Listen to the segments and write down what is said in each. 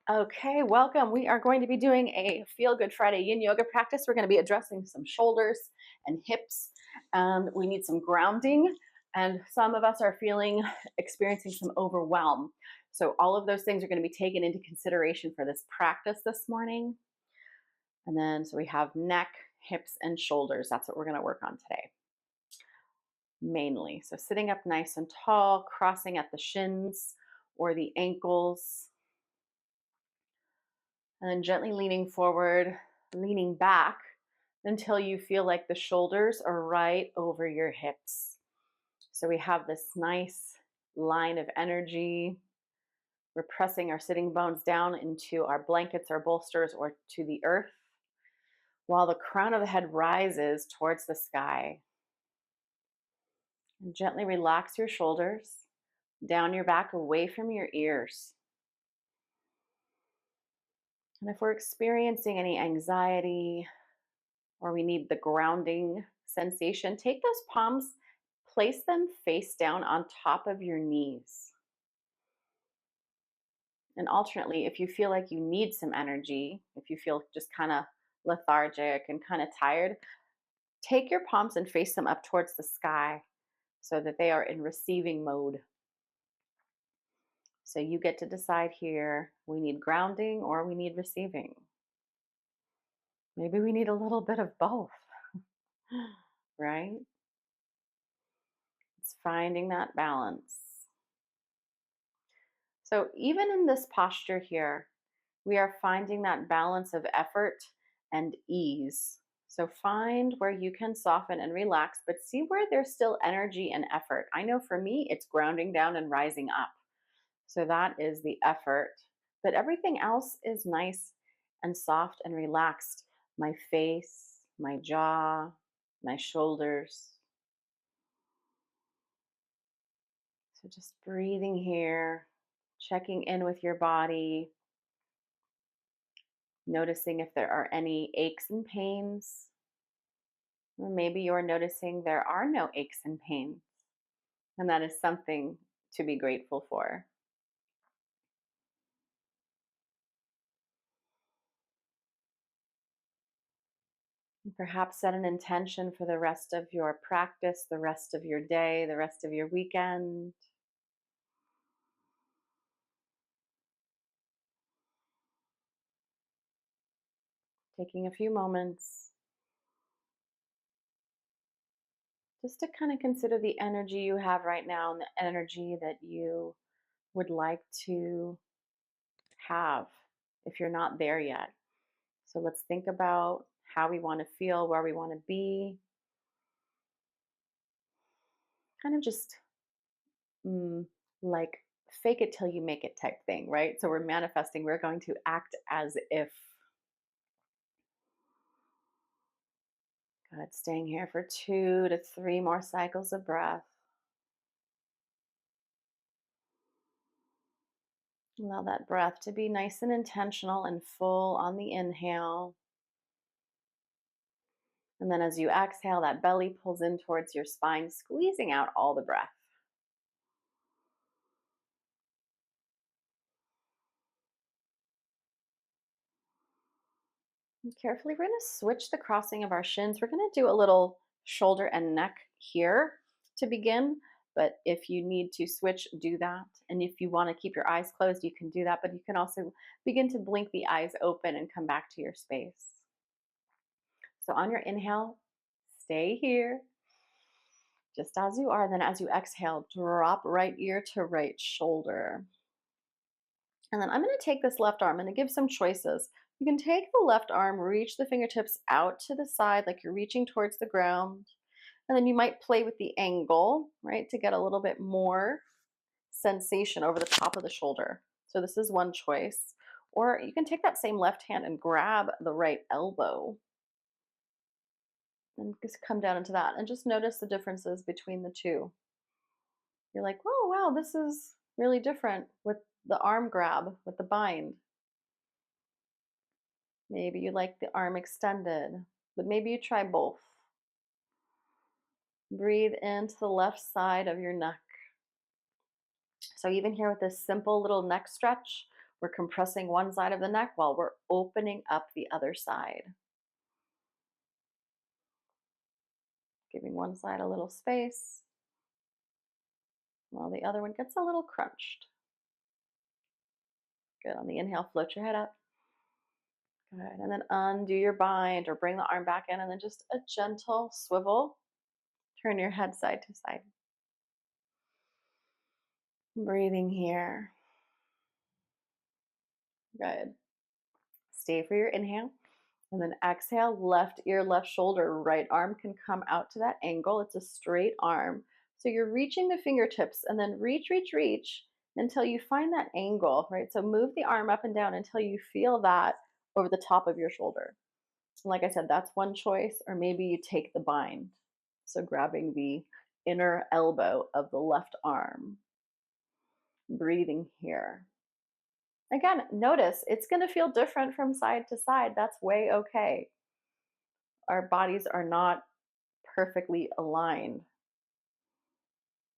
Okay, welcome. We are going to be doing a Feel Good Friday Yin Yoga practice. We're going to be addressing some shoulders and hips. We need some grounding, and some of us are experiencing some overwhelm. So, all of those things are going to be taken into consideration for this practice this morning. And then, so we have neck, hips, and shoulders. That's what we're going to work on today, mainly. So, sitting up nice and tall, crossing at the shins or the ankles, and then gently leaning forward, leaning back until you feel like the shoulders are right over your hips. So we have this nice line of energy. We're pressing our sitting bones down into our blankets or bolsters or to the earth while the crown of the head rises towards the sky. And gently relax your shoulders, down your back, away from your ears. And if we're experiencing any anxiety, or we need the grounding sensation, take those palms, place them face down on top of your knees. And alternately, if you feel like you need some energy, if you feel just kind of lethargic and kind of tired, take your palms and face them up towards the sky so that they are in receiving mode. So you get to decide here, we need grounding or we need receiving. Maybe we need a little bit of both, right? It's finding that balance. So even in this posture here, we are finding that balance of effort and ease. So find where you can soften and relax, but see where there's still energy and effort. I know for me, it's grounding down and rising up. So that is the effort, but everything else is nice and soft and relaxed. My face, my jaw, my shoulders. So just breathing here, checking in with your body, noticing if there are any aches and pains. Or maybe you're noticing there are no aches and pains, and that is something to be grateful for. And perhaps set an intention for the rest of your practice, the rest of your day, the rest of your weekend. Taking a few moments just to kind of consider the energy you have right now and the energy that you would like to have if you're not there yet. So let's think about how we want to feel, where we want to be. Kind of just like fake it till you make it type thing, right? So we're manifesting, we're going to act as if. Good. Staying here for 2 to 3 more cycles of breath. Allow that breath to be nice and intentional and full on the inhale. And then as you exhale, that belly pulls in towards your spine, squeezing out all the breath. And carefully, we're going to switch the crossing of our shins. We're going to do a little shoulder and neck here to begin. But if you need to switch, do that. And if you want to keep your eyes closed, you can do that. But you can also begin to blink the eyes open and come back to your space. So on your inhale, stay here just as you are. Then as you exhale, drop right ear to right shoulder. And then I'm going to take this left arm and give some choices. You can take the left arm, reach the fingertips out to the side like you're reaching towards the ground. And then you might play with the angle, right, to get a little bit more sensation over the top of the shoulder. So this is one choice. Or you can take that same left hand and grab the right elbow and just come down into that and just notice the differences between the two. You're like, oh, wow, this is really different with the arm grab, with the bind. Maybe you like the arm extended, but maybe you try both. Breathe into the left side of your neck. So even here with this simple little neck stretch, We're compressing one side of the neck while we're opening up the other side, giving one side a little space while the other one gets a little crunched. Good. On the inhale, float your head up. Good. And then undo your bind or bring the arm back in, and then just a gentle swivel. Turn your head side to side. Breathing here. Good. Stay for your inhale. And then exhale, left ear, left shoulder, right arm can come out to that angle. It's a straight arm. So you're reaching the fingertips and then reach, reach, reach until you find that angle, right? So move the arm up and down until you feel that over the top of your shoulder. And like I said, that's one choice, or maybe you take the bind. So grabbing the inner elbow of the left arm, breathing here. Again, notice it's going to feel different from side to side. That's way okay. Our bodies are not perfectly aligned.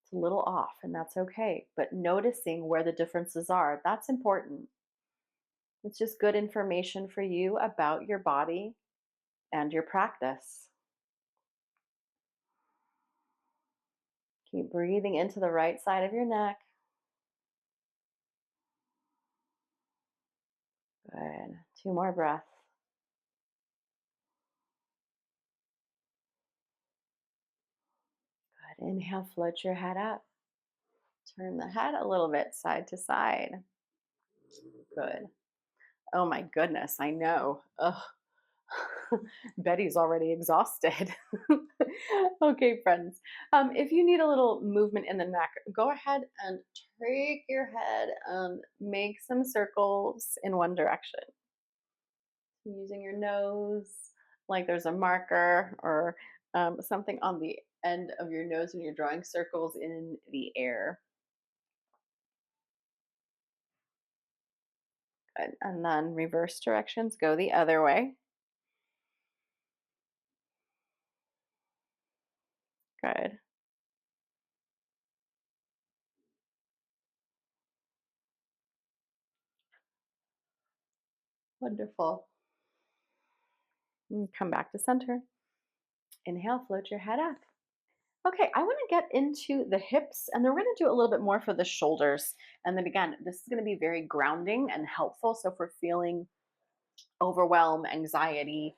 It's a little off, and that's okay. But noticing where the differences are, that's important. It's just good information for you about your body and your practice. Keep breathing into the right side of your neck. Good. 2 more breaths. Good. Inhale, float your head up. Turn the head a little bit side to side. Good. Oh my goodness, I know. Ugh. Betty's already exhausted. Okay, friends. If you need a little movement in the neck, go ahead and take your head and make some circles in one direction. Using your nose, like there's a marker or something on the end of your nose when you're drawing circles in the air. Good. And then reverse directions, go the other way. Good. Wonderful. And come back to center. Inhale, float your head up. Okay, I want to get into the hips, and then we're going to do a little bit more for the shoulders. And then again, this is going to be very grounding and helpful. So if we're feeling overwhelm, anxiety,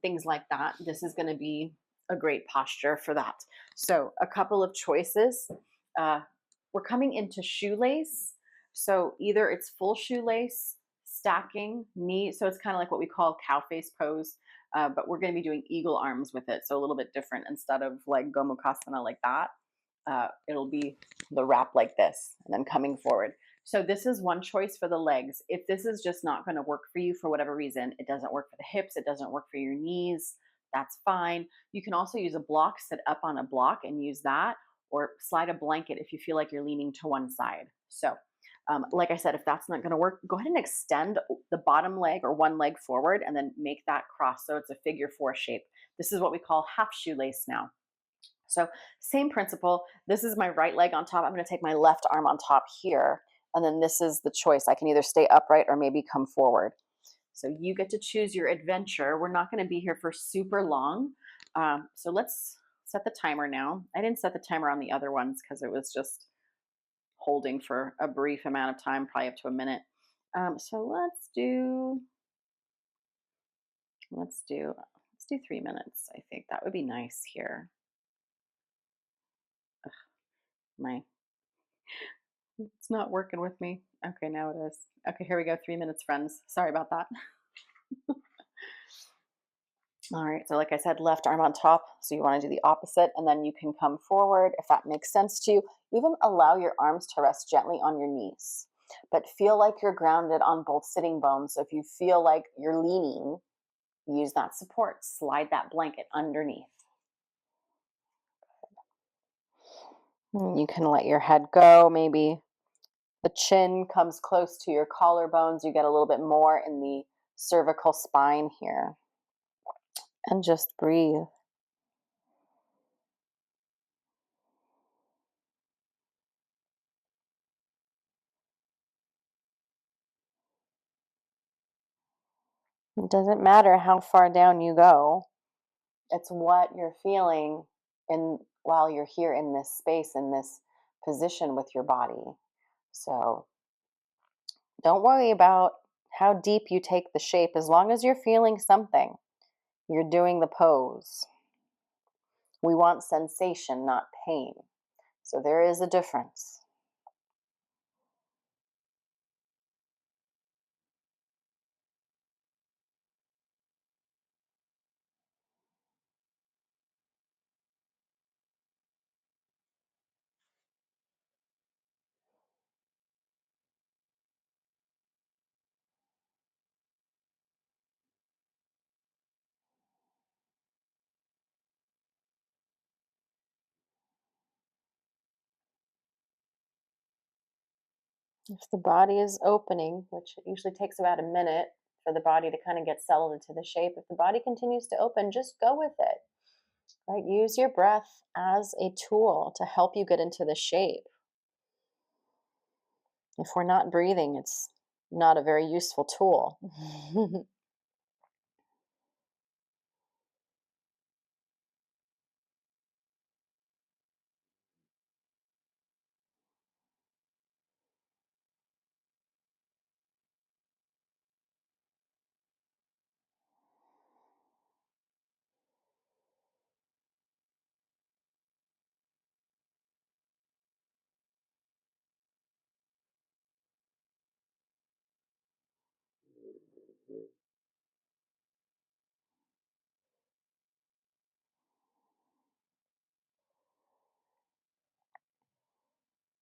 things like that, this is going to be a great posture for that. So a couple of choices. We're coming into shoelace. So either it's full shoelace, stacking, knee. So it's kind of like what we call cow face pose, but we're going to be doing eagle arms with it. So a little bit different. Instead of like gomukhasana like that, it'll be the wrap like this and then coming forward. So this is one choice for the legs. If this is just not going to work for you for whatever reason, it doesn't work for the hips, it doesn't work for your knees, that's fine. You can also use a block, sit up on a block and use that, or slide a blanket if you feel like you're leaning to one side. So like I said, if that's not going to work, go ahead and extend the bottom leg or one leg forward and then make that cross so it's a figure 4 shape. This is what we call half shoelace now. So same principle. This is my right leg on top. I'm going to take my left arm on top here. And then this is the choice. I can either stay upright or maybe come forward. So you get to choose your adventure. We're not going to be here for super long. So let's set the timer now. I didn't set the timer on the other ones because it was just holding for a brief amount of time, probably up to a minute. So let's do 3 minutes. I think that would be nice here. Ugh, it's not working with me. Okay, now it is. Okay, here we go. 3 minutes, friends. Sorry about that. All right, so like I said, left arm on top. So you want to do the opposite, and then you can come forward if that makes sense to you. Even allow your arms to rest gently on your knees, but feel like you're grounded on both sitting bones. So if you feel like you're leaning, use that support. Slide that blanket underneath. You can let your head go. Maybe the chin comes close to your collarbones. You get a little bit more in the cervical spine here. And just breathe. It doesn't matter how far down you go. It's what you're feeling in while you're here in this space, in this position with your body. So don't worry about how deep you take the shape. As long as you're feeling something, you're doing the pose. We want sensation, not pain. So there is a difference. If the body is opening, which usually takes about a minute for the body to kind of get settled into the shape, if the body continues to open, just go with it. Right? Use your breath as a tool to help you get into the shape. If we're not breathing, it's not a very useful tool.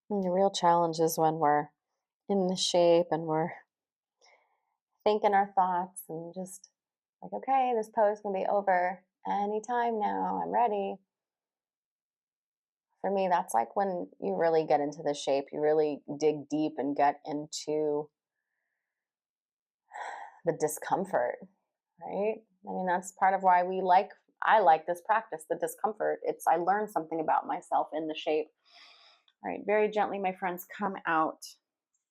And the real challenge is when we're in the shape and we're thinking our thoughts and just like, okay, this pose can be over anytime now. I'm ready. For me, that's like when you really get into the shape, you really dig deep and get into the discomfort, right? I mean, that's part of why I like this practice, the discomfort. I learned something about myself in the shape. All right, very gently, my friends, come out,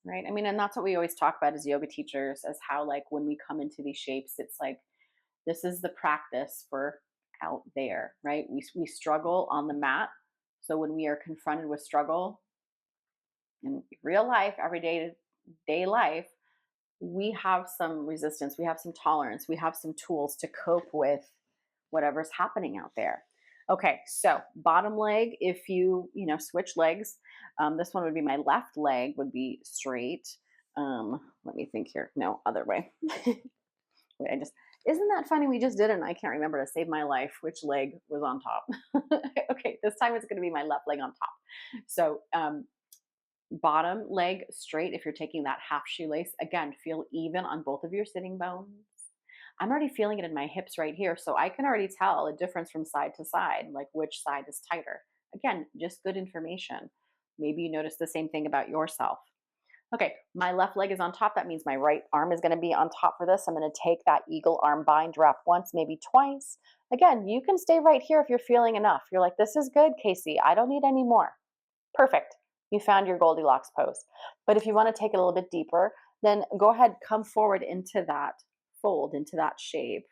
right? I mean, and that's what we always talk about as yoga teachers, as how, like, when we come into these shapes, it's like, this is the practice for out there, right? We struggle on the mat. So when we are confronted with struggle in real life, everyday day life, we have some resistance, we have some tolerance, we have some tools to cope with whatever's happening out there. Okay, so bottom leg, if switch legs, this one would be my left leg would be straight. Let me think here. No, other way. Wait, isn't that funny? We just did it and I can't remember to save my life which leg was on top. Okay, this time it's going to be my left leg on top. So bottom leg straight. If you're taking that half shoelace, again, feel even on both of your sitting bones. I'm already feeling it in my hips right here, so I can already tell a difference from side to side, like which side is tighter. Again, just good information. Maybe you notice the same thing about yourself. Okay, my left leg is on top. That means my right arm is going to be on top for this. I'm going to take that eagle arm bind, wrap once, maybe twice. Again, you can stay right here if you're feeling enough. You're like, this is good, Casey. I don't need any more. Perfect. You found your Goldilocks pose. But if you want to take it a little bit deeper, then go ahead, come forward into that fold, into that shape.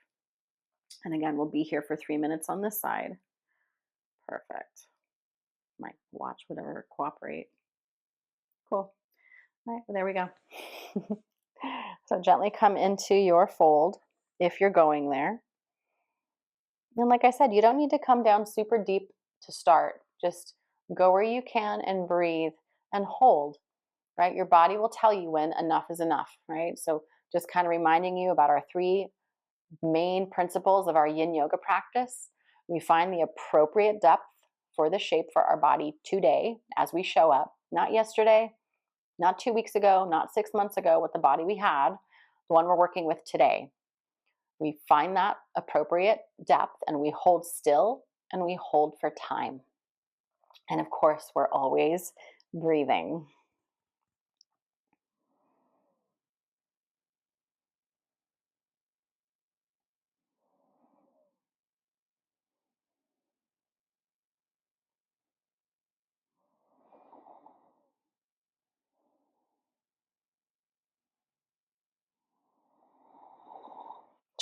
And again, we'll be here for 3 minutes on this side. Perfect. Might watch whatever cooperate. Cool. All right, well, there we go. So gently come into your fold if you're going there. And like I said, you don't need to come down super deep to start. Just go where you can and breathe and hold, right? Your body will tell you when enough is enough, right? So just kind of reminding you about our three main principles of our yin yoga practice. We find the appropriate depth for the shape for our body today as we show up, not yesterday, not 2 weeks ago, not 6 months ago, with the body we had, the one we're working with today. We find that appropriate depth and we hold still and we hold for time. And of course, we're always breathing.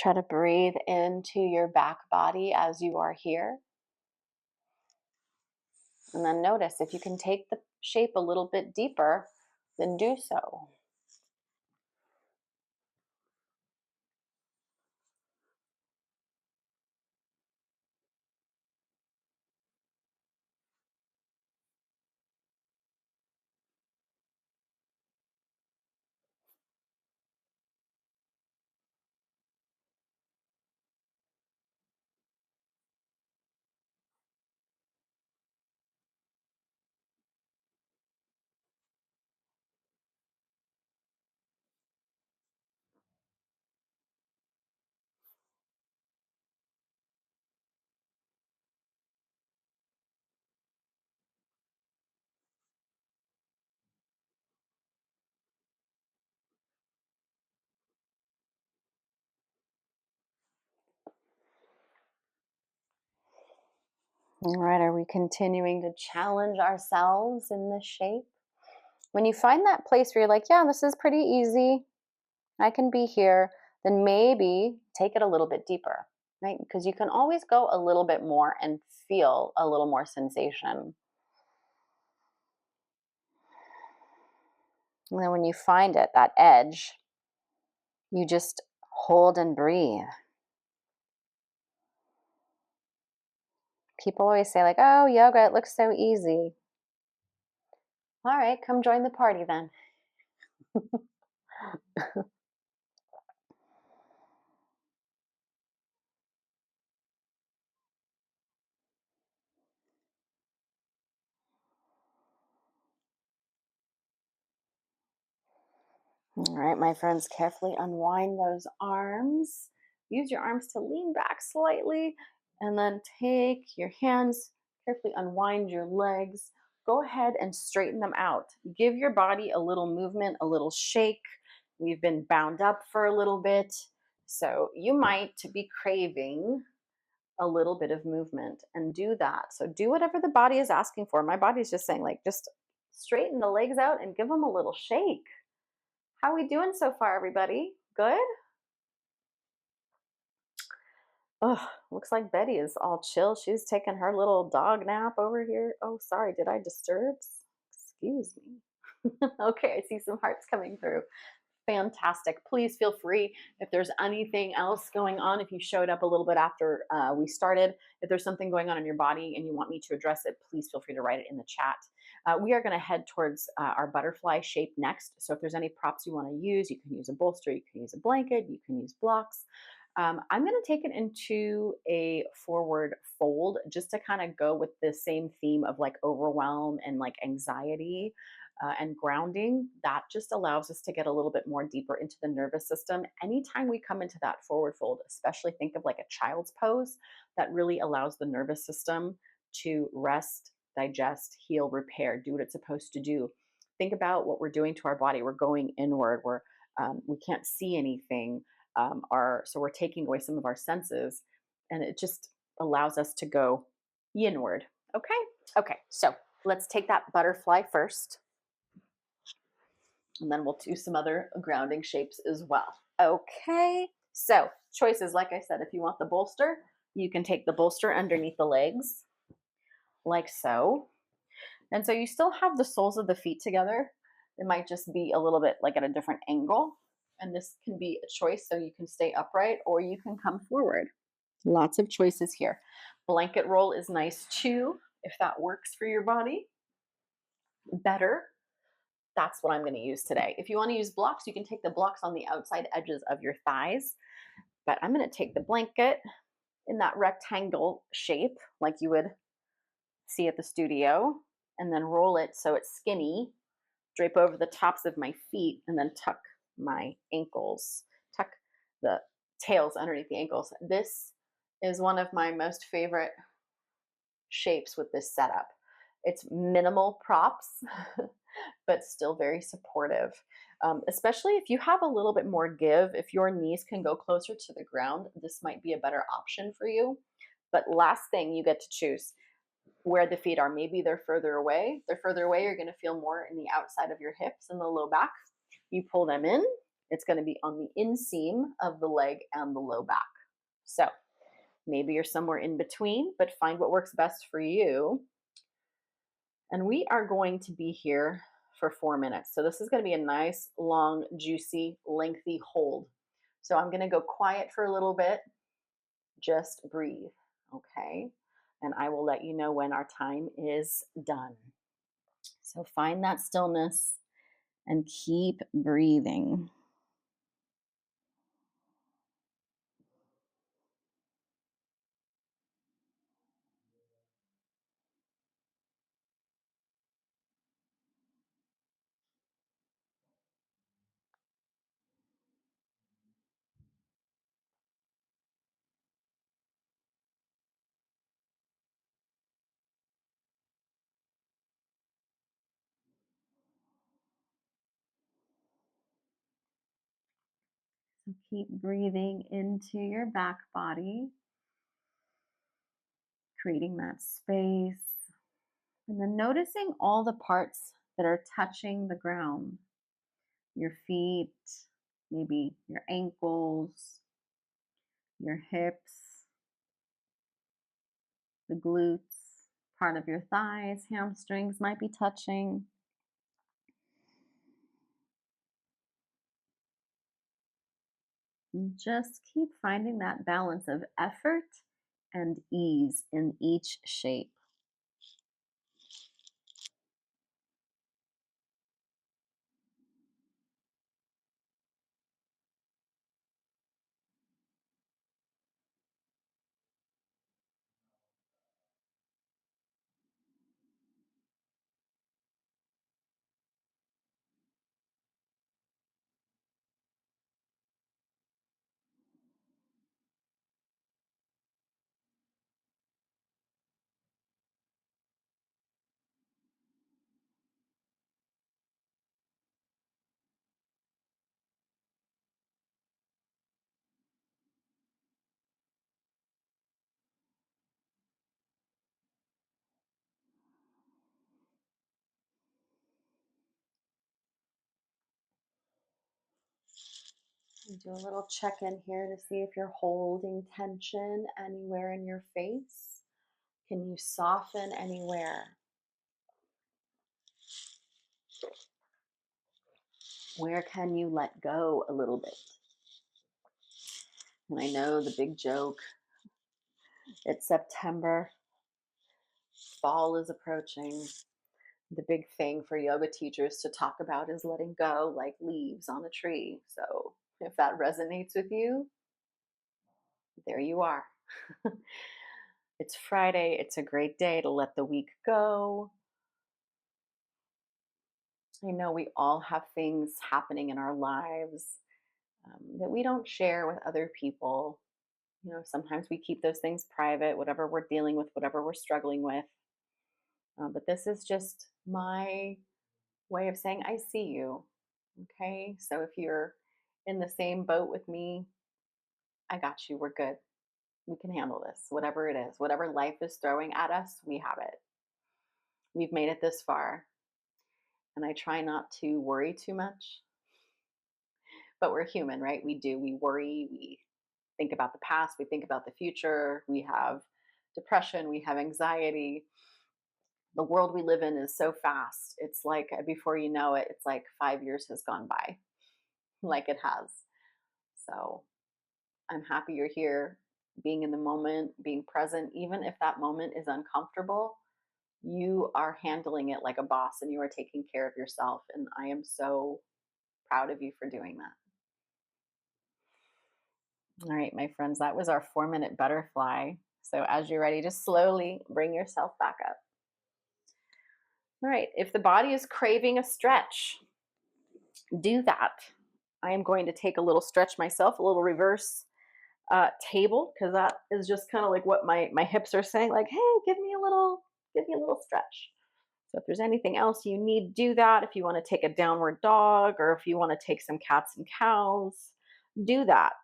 Try to breathe into your back body as you are here. And then notice if you can take the shape a little bit deeper, then do so. All right, are we continuing to challenge ourselves in this shape? When you find that place where you're like, yeah, this is pretty easy, I can be here, then maybe take it a little bit deeper, right? Because you can always go a little bit more and feel a little more sensation. And then when you find it, that edge, you just hold and breathe. People always say, like, oh, yoga, it looks so easy. All right, come join the party then. All right, my friends, carefully unwind those arms. Use your arms to lean back slightly, and then take your hands, carefully unwind your legs. Go ahead and straighten them out. Give your body a little movement, a little shake. We've been bound up for a little bit, so you might be craving a little bit of movement, and do that. So do whatever the body is asking for. My body's just saying, like, just straighten the legs out and give them a little shake. How we doing so far, everybody? Good? Oh, looks like Betty is all chill. She's taking her little dog nap over here. Oh, sorry, did I disturb? Excuse me. Okay, I see some hearts coming through. Fantastic. Please feel free if there's anything else going on, if you showed up a little bit after we started, if there's something going on in your body and you want me to address it, please feel free to write it in the chat. We are going to head towards our butterfly shape next. So if there's any props you want to use, you can use a bolster, you can use a blanket, you can use blocks. I'm going to take it into a forward fold just to kind of go with the same theme of like overwhelm and like anxiety and grounding. That just allows us to get a little bit more deeper into the nervous system. Anytime we come into that forward fold, especially think of like a child's pose, that really allows the nervous system to rest, digest, heal, repair, do what it's supposed to do. Think about what we're doing to our body. We're going inward. We can't see anything. So we're taking away some of our senses, and it just allows us to go inward. Okay. So let's take that butterfly first, and then we'll do some other grounding shapes as well. Okay. So choices, like I said, if you want the bolster, you can take the bolster underneath the legs, like so. And so you still have the soles of the feet together. It might just be a little bit like at a different angle. And this can be a choice, so you can stay upright or you can come forward. Lots of choices here. Blanket roll is nice too, if that works for your body better. That's what I'm going to use today. If you want to use blocks, you can take the blocks on the outside edges of your thighs. But I'm going to take the blanket in that rectangle shape, like you would see at the studio, and then roll it so it's skinny, drape over the tops of my feet, and then tuck my ankles, tuck the tails underneath the ankles. This is one of my most favorite shapes with this setup. It's minimal props, but still very supportive. Especially if you have a little bit more give, if your knees can go closer to the ground, this might be a better option for you. But last thing, you get to choose where the feet are. Maybe they're further away. They're further away, you're going to feel more in the outside of your hips and the low back. You pull them in. It's going to be on the inseam of the leg and the low back. So maybe you're somewhere in between, but find what works best for you. And we are going to be here for 4 minutes. So this is going to be a nice, long, juicy, lengthy hold. So I'm going to go quiet for a little bit. Just breathe, okay? And I will let you know when our time is done. So find that stillness and keep breathing. So keep breathing into your back body, creating that space, and then noticing all the parts that are touching the ground. Your feet, maybe your ankles, your hips, the glutes, part of your thighs, hamstrings might be touching. And just keep finding that balance of effort and ease in each shape. And do a little check in here to see if you're holding tension anywhere in your face. Can you soften anywhere? Where can you let go a little bit? And I know the big joke, it's September, fall is approaching. The big thing for yoga teachers to talk about is letting go like leaves on a tree. So if that resonates with you, there you are. It's Friday. It's a great day to let the week go. I know we all have things happening in our lives that we don't share with other people. Sometimes we keep those things private, whatever we're dealing with, whatever we're struggling with. But this is just my way of saying, I see you. Okay. So if you're in the same boat with me, I got you. We're good. We can handle this, whatever it is, whatever life is throwing at us, we have it. We've made it this far. And I try not to worry too much, but we're human, right? We worry, we think about the past, we think about the future, we have depression, we have anxiety. The world we live in is so fast. It's like before you know it, it's like 5 years has gone by, like it has. So I'm happy you're here, being in the moment, being present, even if that moment is uncomfortable. You are handling it like a boss and you are taking care of yourself. And I am so proud of you for doing that. All right, my friends, that was our 4 minute butterfly. So as you're ready, just slowly bring yourself back up. All right, if the body is craving a stretch, do that. I am going to take a little stretch myself, a little reverse table, because that is just kind of like what my hips are saying, like, hey, give me a little stretch. So if there's anything else you need, do that. If you want to take a downward dog, or if you want to take some cats and cows, do that.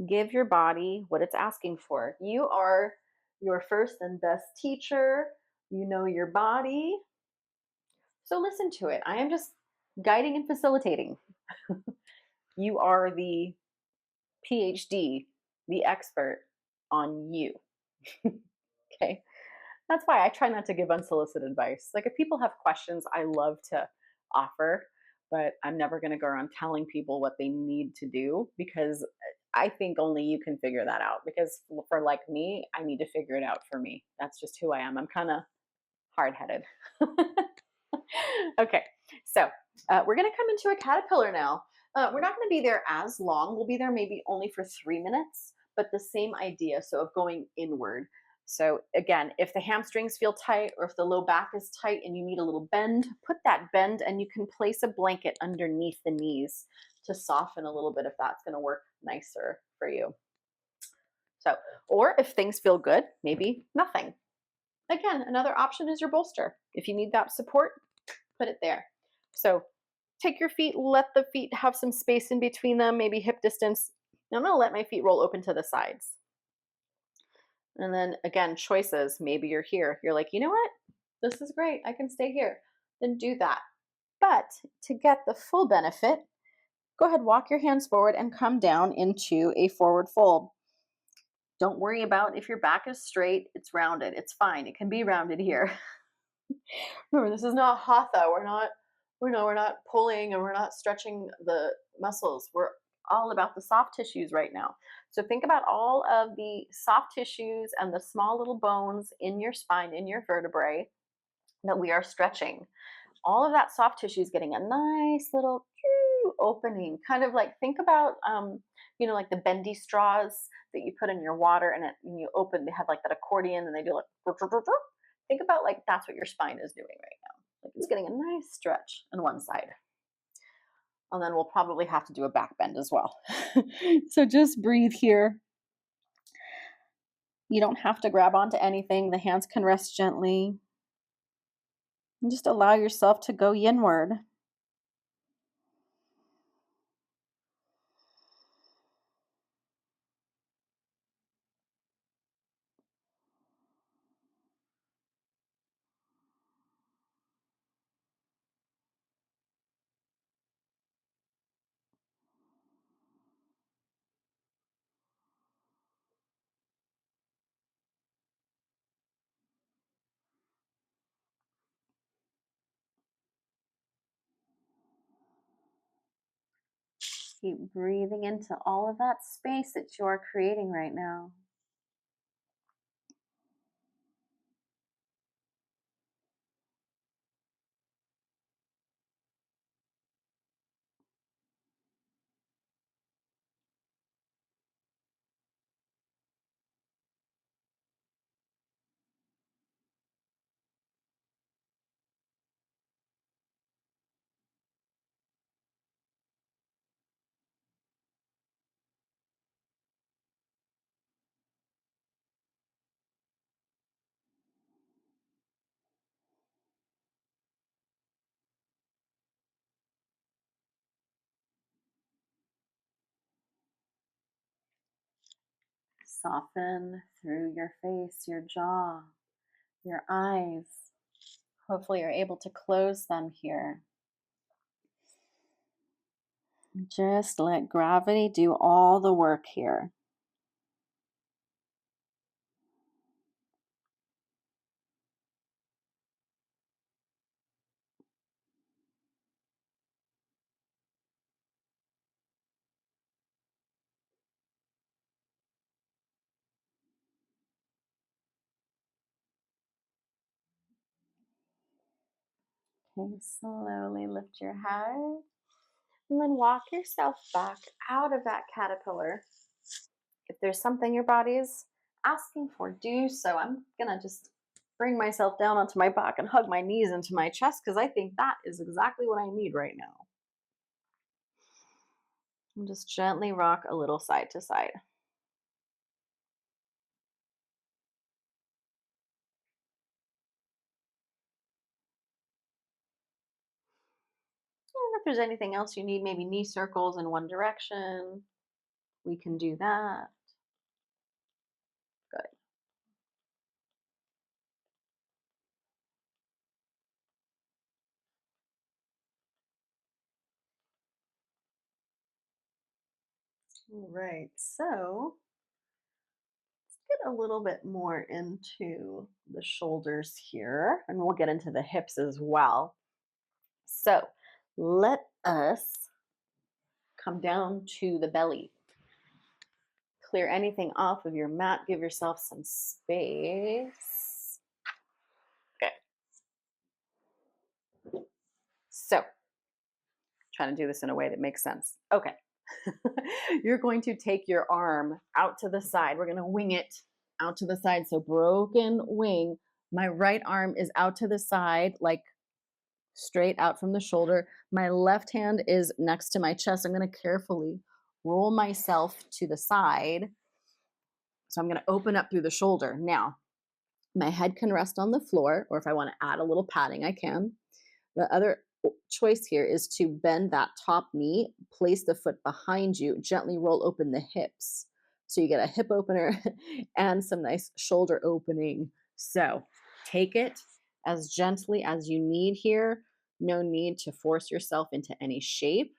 Give your body what it's asking for. You are your first and best teacher. You know your body. So listen to it. I am just guiding and facilitating. You are the PhD, the expert on you. Okay. That's why I try not to give unsolicited advice. Like if people have questions, I love to offer, but I'm never going to go around telling people what they need to do because I think only you can figure that out. Because for like me, I need to figure it out for me. That's just who I am. I'm kind of hard headed. Okay, so we're going to come into a caterpillar now. We're not going to be there as long. We'll be there maybe only for 3 minutes, but the same idea. So of going inward. So again, if the hamstrings feel tight or if the low back is tight and you need a little bend, put that bend and you can place a blanket underneath the knees to soften a little bit if that's going to work nicer for you. So, or if things feel good, maybe nothing. Again, another option is your bolster. If you need that support, put it there. So take your feet, let the feet have some space in between them, maybe hip distance. I'm going to let my feet roll open to the sides. And then again, choices. Maybe you're here. You're like, you know what? This is great. I can stay here. Then do that. But to get the full benefit, go ahead, walk your hands forward and come down into a forward fold. Don't worry about if your back is straight, it's rounded. It's fine. It can be rounded here. Remember, this is not hatha. We're not pulling and we're not stretching the muscles. We're all about the soft tissues right now. So think about all of the soft tissues and the small little bones in your spine, in your vertebrae that we are stretching. All of that soft tissue is getting a nice little opening. Kind of like think about like the bendy straws that you put in your water and you open, they have like that accordion and they do like think about like that's what your spine is doing right now. Like it's getting a nice stretch on one side. And then we'll probably have to do a back bend as well. So just breathe here. You don't have to grab onto anything. The hands can rest gently. And just allow yourself to go yinward. Keep breathing into all of that space that you are creating right now. Soften through your face, your jaw, your eyes. Hopefully you're able to close them here. Just let gravity do all the work here. Okay, slowly lift your head and then walk yourself back out of that caterpillar. If there's something your body is asking for, do so. I'm gonna just bring myself down onto my back and hug my knees into my chest because I think that is exactly what I need right now. And just gently rock a little side to side. And if there's anything else you need, maybe knee circles in one direction, we can do that. Good. All right, so let's get a little bit more into the shoulders here, and we'll get into the hips as well. So let us come down to the belly. Clear anything off of your mat. Give yourself some space. Okay. So, trying to do this in a way that makes sense. Okay. You're going to take your arm out to the side. We're going to wing it out to the side. So, broken wing. My right arm is out to the side, like straight out from the shoulder. My left hand is next to my chest. I'm going to carefully roll myself to the side. So, I'm going to open up through the shoulder. Now, my head can rest on the floor, or if I want to add a little padding, I can. The other choice here is to bend that top knee, place the foot behind you, gently roll open the hips. So you get a hip opener and some nice shoulder opening. So take it as gently as you need here. No need to force yourself into any shape.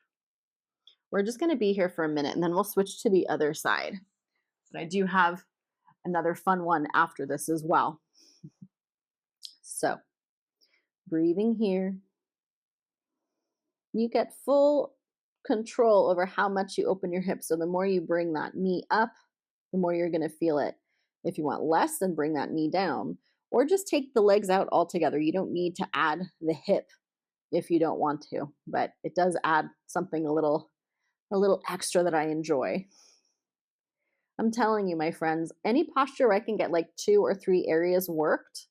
We're just going to be here for a minute and then we'll switch to the other side. But I do have another fun one after this as well. So breathing here. You get full control over how much you open your hips. So the more you bring that knee up, the more you're going to feel it. If you want less, then bring that knee down or just take the legs out altogether. You don't need to add the hip if you don't want to, but it does add something a little extra that I enjoy. I'm telling you, my friends, any posture where I can get like 2 or 3 areas worked,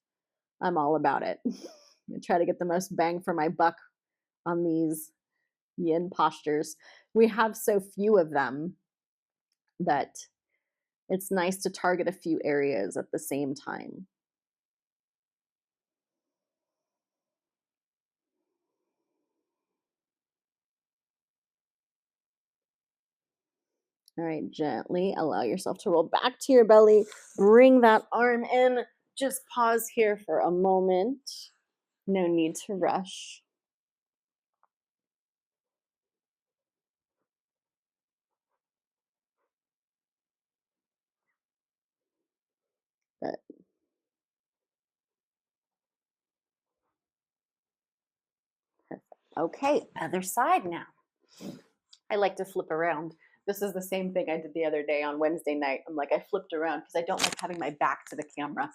I'm all about it. I try to get the most bang for my buck on these yin postures. We have so few of them that it's nice to target a few areas at the same time. All right, gently allow yourself to roll back to your belly. Bring that arm in. Just pause here for a moment. No need to rush. Good. Perfect. Okay, other side now. I like to flip around. This is the same thing I did the other day on Wednesday night. I'm like, I flipped around because I don't like having my back to the camera.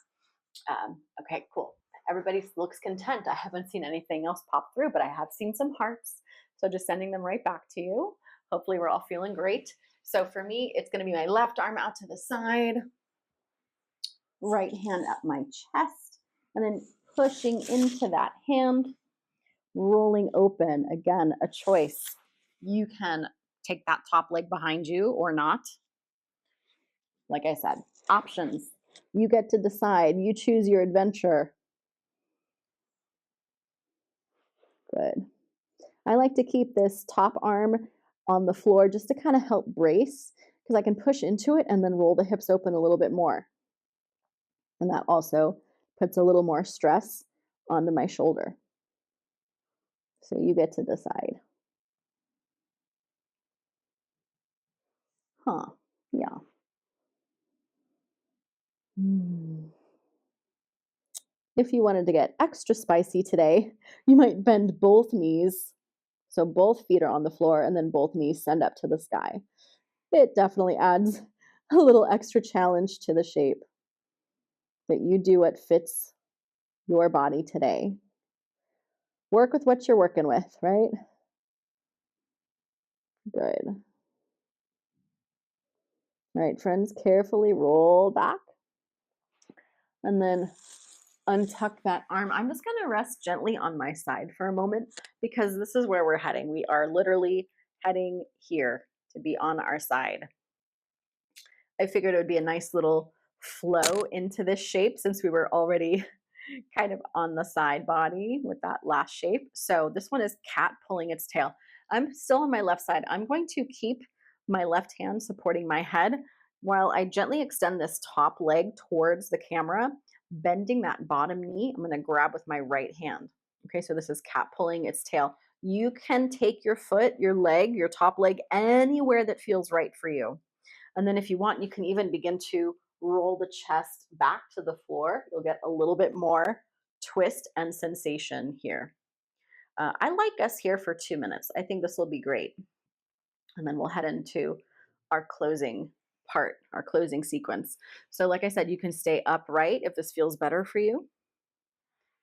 Okay, cool. Everybody looks content. I haven't seen anything else pop through, but I have seen some hearts. So just sending them right back to you. Hopefully, we're all feeling great. So for me, it's going to be my left arm out to the side, right hand up my chest, and then pushing into that hand, rolling open. Again, a choice. You can take that top leg behind you or not. Like I said, options. You get to decide. You choose your adventure. Good. I like to keep this top arm on the floor just to kind of help brace because I can push into it and then roll the hips open a little bit more. And that also puts a little more stress onto my shoulder. So you get to decide. Huh. Yeah. If you wanted to get extra spicy today, you might bend both knees. So both feet are on the floor and then both knees send up to the sky. It definitely adds a little extra challenge to the shape. That you do what fits your body today. Work with what you're working with, right? Good. All right, friends, carefully roll back and then untuck that arm. I'm just going to rest gently on my side for a moment because this is where we're heading. We are literally heading here to be on our side. I figured it would be a nice little flow into this shape since we were already kind of on the side body with that last shape. So this one is cat pulling its tail. I'm still on my left side. I'm going to keep my left hand supporting my head while I gently extend this top leg towards the camera, bending that bottom knee. I'm going to grab with my right hand. Okay, so this is cat pulling its tail. You can take your foot, your leg, your top leg, anywhere that feels right for you. And then if you want, you can even begin to roll the chest back to the floor. You'll get a little bit more twist and sensation here. I like us here for 2 minutes. I think this will be great. And then we'll head into our closing part, our closing sequence. So, like I said, you can stay upright if this feels better for you.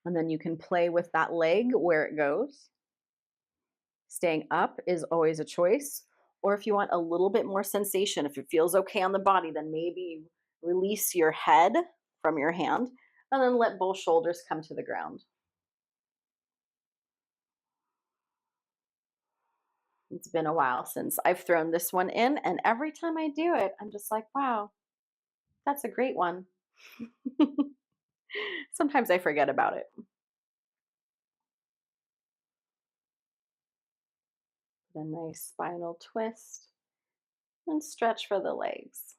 And then you can play with that leg where it goes. Staying up is always a choice. Or if you want a little bit more sensation, if it feels okay on the body, then maybe you release your head from your hand and then let both shoulders come to the ground. It's been a while since I've thrown this one in, and every time I do it, I'm just like, wow, that's a great one. Sometimes I forget about it. A nice spinal twist and stretch for the legs.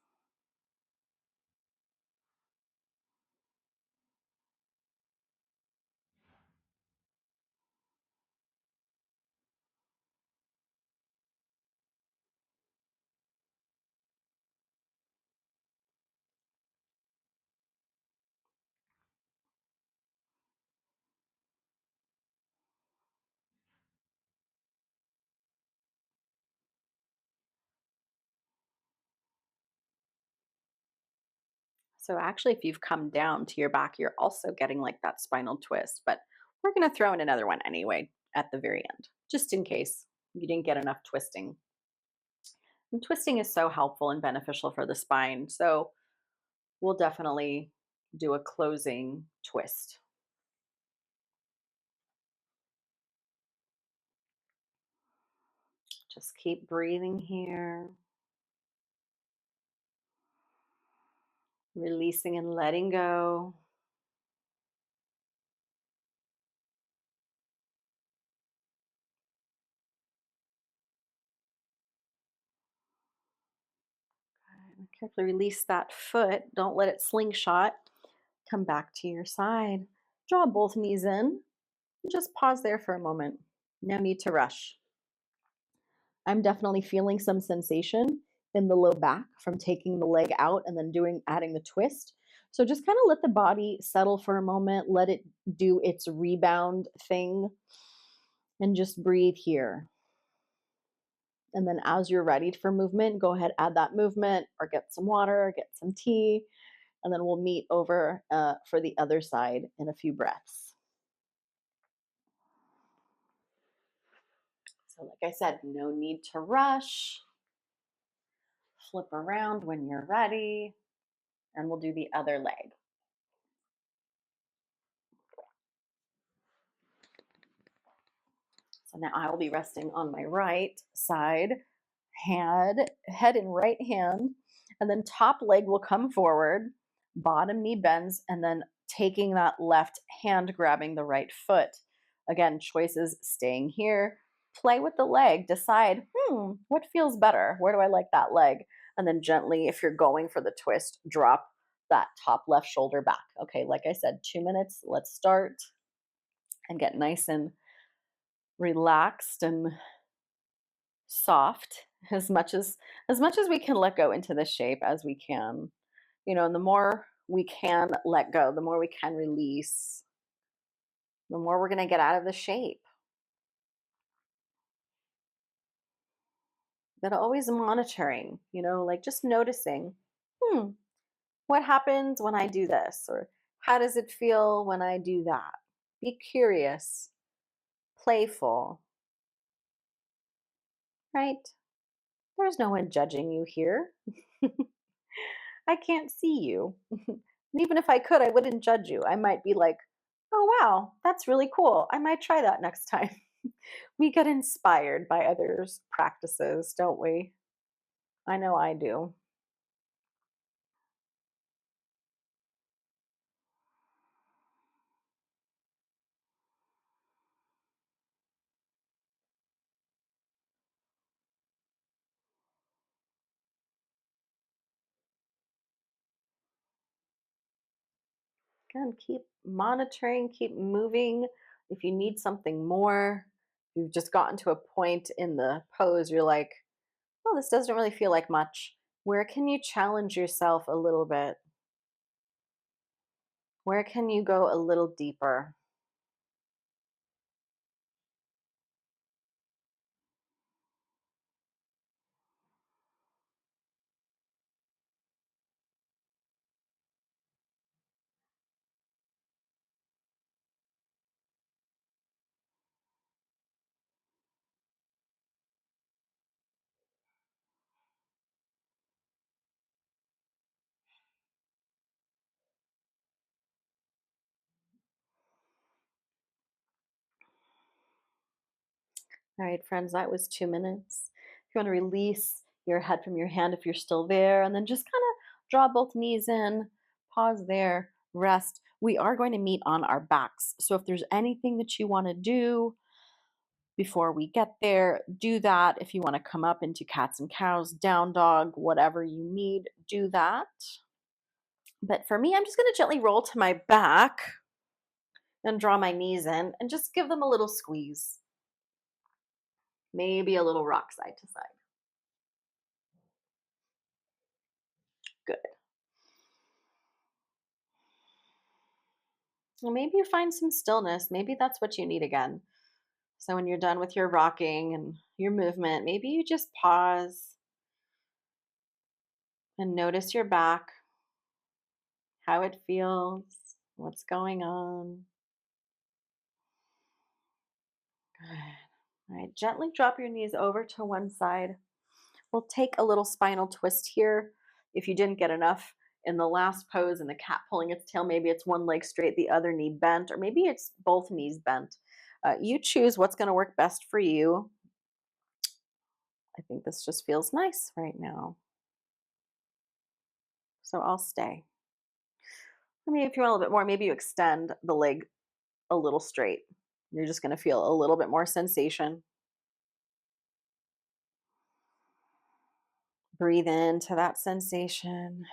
So, actually, if you've come down to your back, you're also getting like that spinal twist, but we're going to throw in another one anyway at the very end, just in case you didn't get enough twisting. And twisting is so helpful and beneficial for the spine. So, we'll definitely do a closing twist. Just keep breathing here, releasing and letting go. And carefully release that foot. Don't let it slingshot. Come back to your side. Draw both knees in. Just pause there for a moment. No need to rush. I'm definitely feeling some sensation in the low back from taking the leg out and then adding the twist. So just kind of let the body settle for a moment, let it do its rebound thing, and just breathe here. And then as you're ready for movement, go ahead, add that movement or get some water, get some tea, and then we'll meet over for the other side in a few breaths. So, like I said, no need to rush. Flip around when you're ready, and we'll do the other leg. So now I will be resting on my right side, head in right hand, and then top leg will come forward, bottom knee bends, and then taking that left hand, grabbing the right foot. Again, choices staying here. Play with the leg, decide, what feels better? Where do I like that leg? And then gently, if you're going for the twist, drop that top left shoulder back. Okay, like I said, 2 minutes. Let's start and get nice and relaxed and soft as much as we can let go into the shape as we can. And the more we can let go, the more we can release, the more we're going to get out of the shape. But always monitoring, like just noticing, what happens when I do this? Or how does it feel when I do that? Be curious, playful, right? There's no one judging you here. I can't see you. And even if I could, I wouldn't judge you. I might be like, oh, wow, that's really cool. I might try that next time. We get inspired by others' practices, don't we? I know I do. Again, keep monitoring, keep moving. If you need something more, You've just gotten to a point in the pose, you're like, oh, this doesn't really feel like much. Where can you challenge yourself a little bit? Where can you go a little deeper? All right, friends, that was 2 minutes. If you want to release your head from your hand, if you're still there, and then just kind of draw both knees in, pause there, rest. We are going to meet on our backs. So if there's anything that you want to do before we get there, do that. If you want to come up into cats and cows, down dog, whatever you need, do that. But for me, I'm just going to gently roll to my back and draw my knees in and just give them a little squeeze. Maybe a little rock side to side. Good. Well, maybe you find some stillness. Maybe that's what you need again. So when you're done with your rocking and your movement, maybe you just pause and notice your back, how it feels, what's going on. Good. All right, gently drop your knees over to one side. We'll take a little spinal twist here. If you didn't get enough in the last pose and the cat pulling its tail, maybe it's one leg straight, the other knee bent, or maybe it's both knees bent. You choose what's going to work best for you. I think this just feels nice right now. So I'll stay. I mean, if you want a little bit more, maybe you extend the leg a little straight. You're just going to feel a little bit more sensation. Breathe into that sensation.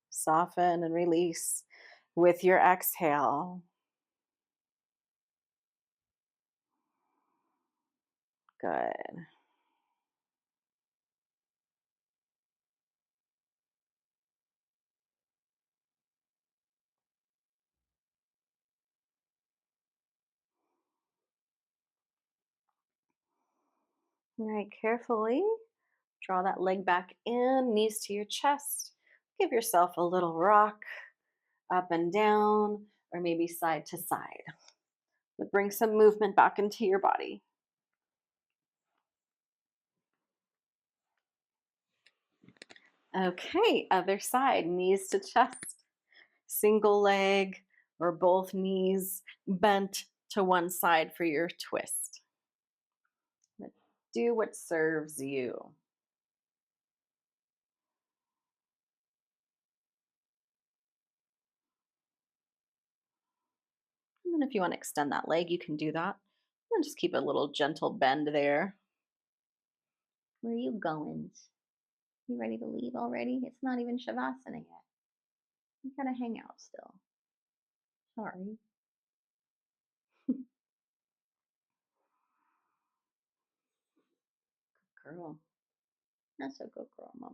Soften and release with your exhale. Good. All right, carefully draw that leg back in, knees to your chest. Give yourself a little rock up and down, or maybe side to side. But bring some movement back into your body. Okay, other side, knees to chest, single leg or both knees bent to one side for your twist. Do what serves you. And then if you want to extend that leg, you can do that. And just keep a little gentle bend there. Where are you going? You ready to leave already? It's not even shavasana yet. You gotta hang out still. Sorry. Girl. That's a good girl, mama.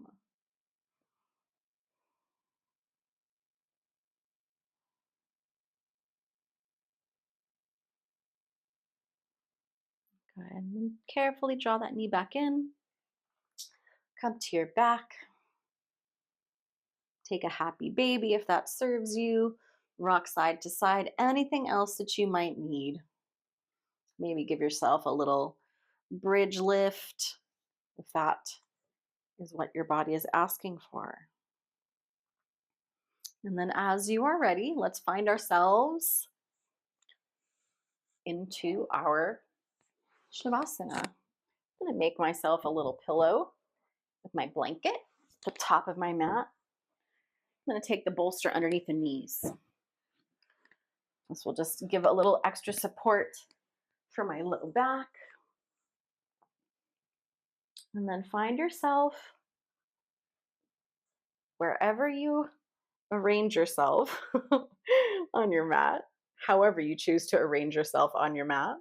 Good. And then carefully draw that knee back in. Come to your back. Take a happy baby if that serves you. Rock side to side. Anything else that you might need. Maybe give yourself a little bridge lift if that is what your body is asking for. And then as you are ready, let's find ourselves into our shavasana. I'm going to make myself a little pillow with my blanket, the top of my mat. I'm going to take the bolster underneath the knees. This will just give a little extra support for my low back. And then find yourself wherever you arrange yourself on your mat, however you choose to arrange yourself on your mat.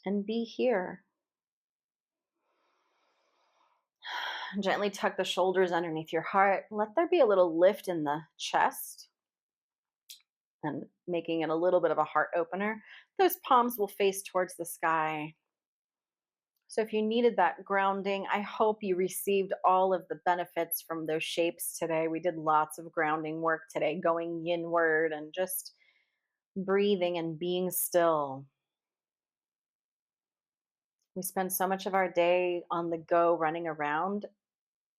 and be here. Gently tuck the shoulders underneath your heart. Let there be a little lift in the chest and making it a little bit of a heart opener. Those palms will face towards the sky. So, if you needed that grounding, I hope you received all of the benefits from those shapes today. We did lots of grounding work today, going yinward and just breathing and being still. We spend so much of our day on the go, running around.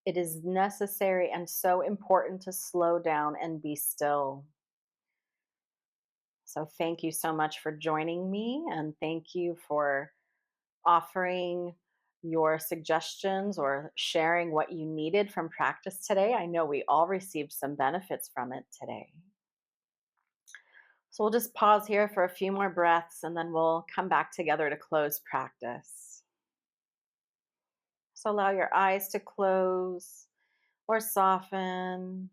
It is necessary and so important to slow down and be still. So, thank you so much for joining me, and thank you for offering your suggestions or sharing what you needed from practice today. I know we all received some benefits from it today. So, we'll just pause here for a few more breaths and then we'll come back together to close practice. So, allow your eyes to close or soften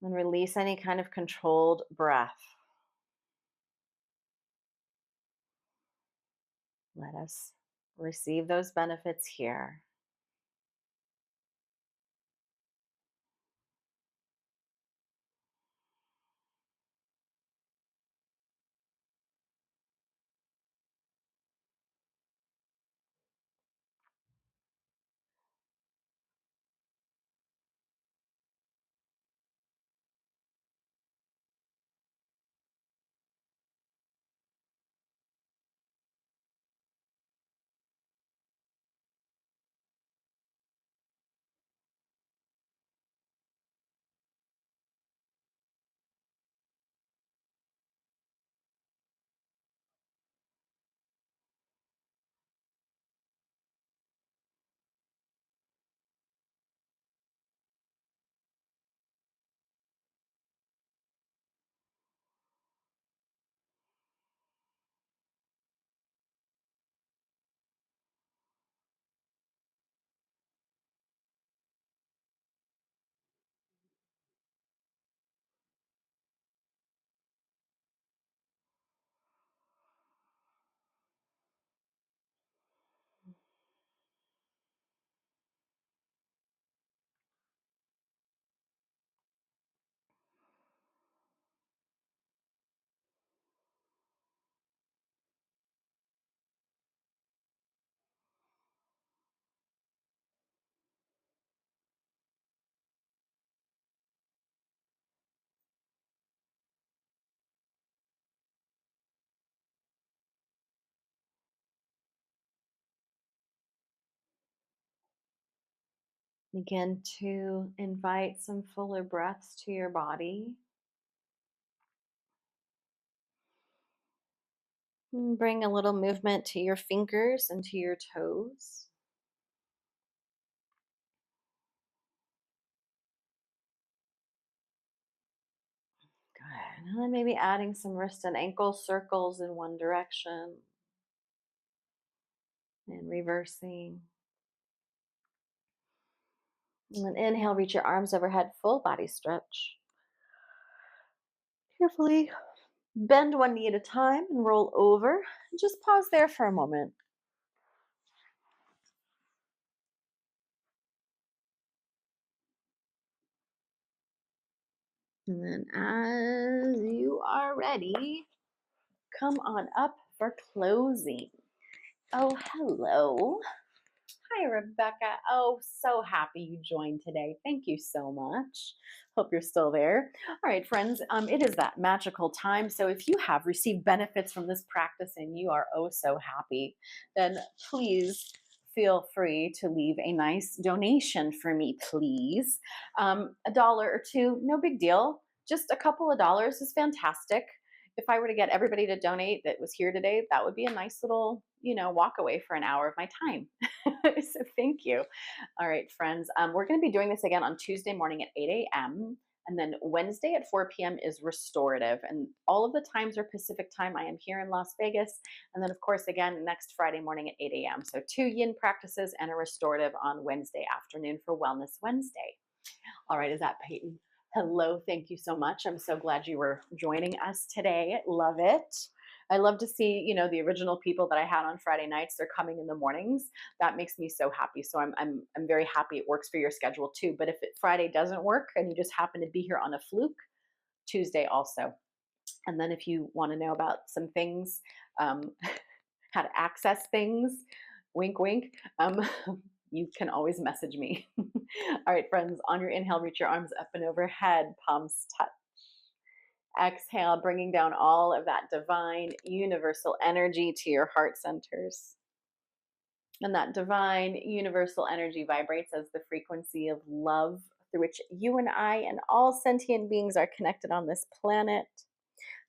and release any kind of controlled breath. Let us receive those benefits here. Begin to invite some fuller breaths to your body. Bring a little movement to your fingers and to your toes. Good. And then maybe adding some wrist and ankle circles in one direction and reversing. And then inhale, reach your arms overhead, full body stretch. Carefully bend one knee at a time and roll over. Just pause there for a moment. And then, as you are ready, come on up for closing. Oh, hello. Hi, Rebecca. Oh, so happy you joined today. Thank you so much. Hope you're still there. All right, friends, it is that magical time. So if you have received benefits from this practice and you are oh so happy, then please feel free to leave a nice donation for me, please. A dollar or two, no big deal. Just a couple of dollars is fantastic. If I were to get everybody to donate that was here today, that would be a nice little, walk away for an hour of my time. So thank you. All right, friends. We're going to be doing this again on Tuesday morning at 8 a.m. And then Wednesday at 4 p.m. is restorative. And all of the times are Pacific time. I am here in Las Vegas. And then, of course, again, next Friday morning at 8 a.m. So 2 yin practices and a restorative on Wednesday afternoon for Wellness Wednesday. All right, is that Peyton? Hello, thank you so much. I'm so glad you were joining us today. Love it. I love to see, the original people that I had on Friday nights, they're coming in the mornings. That makes me so happy. So I'm very happy it works for your schedule too. But if Friday doesn't work and you just happen to be here on a fluke, Tuesday also. And then if you want to know about some things, um, how to access things, wink, wink, you can always message me. All right, friends, on your inhale, reach your arms up and overhead, palms touch. Exhale, bringing down all of that divine universal energy to your heart centers. And that divine universal energy vibrates as the frequency of love through which you and I and all sentient beings are connected on this planet.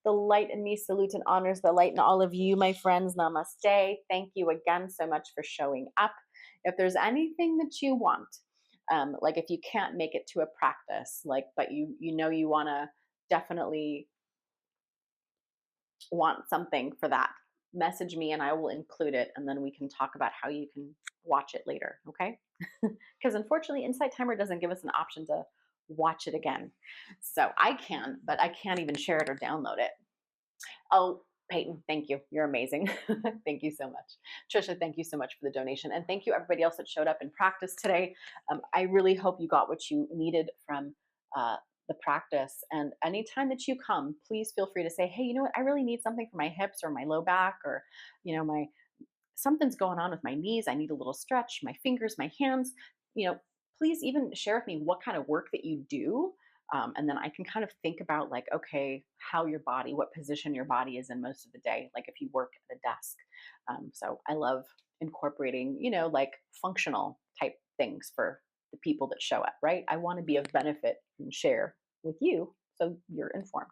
The light in me salutes and honors the light in all of you, my friends. Namaste. Thank you again so much for showing up. If there's anything that you want, like if you can't make it to a practice, but you want to definitely want something for that, message me and I will include it, and then we can talk about how you can watch it later. Okay? Because unfortunately, Insight Timer doesn't give us an option to watch it again. So I can, but I can't even share it or download it. Oh, Peyton, thank you. You're amazing. Thank you so much. Trisha, thank you so much for the donation. And thank you, everybody else that showed up in practice today. I really hope you got what you needed from the practice. And anytime that you come, please feel free to say, hey, you know what? I really need something for my hips or my low back, or, my something's going on with my knees. I need a little stretch, my fingers, my hands. Please even share with me what kind of work that you do. And then I can kind of think about, like, okay, how your body, what position your body is in most of the day, like if you work at a desk. So I love incorporating, like functional type things for the people that show up, right? I want to be of benefit and share with you so you're informed.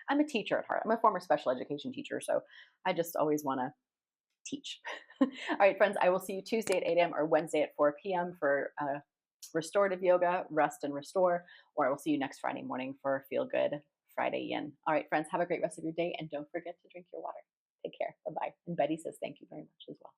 I'm a teacher at heart. I'm a former special education teacher. So I just always want to teach. All right, friends, I will see you Tuesday at 8 a.m. or Wednesday at 4 p.m. for restorative yoga, rest and restore, or I will see you next Friday morning for Feel Good Friday Yin. All right, friends, have a great rest of your day, and don't forget to drink your water. Take care. Bye-bye. And Betty says thank you very much as well.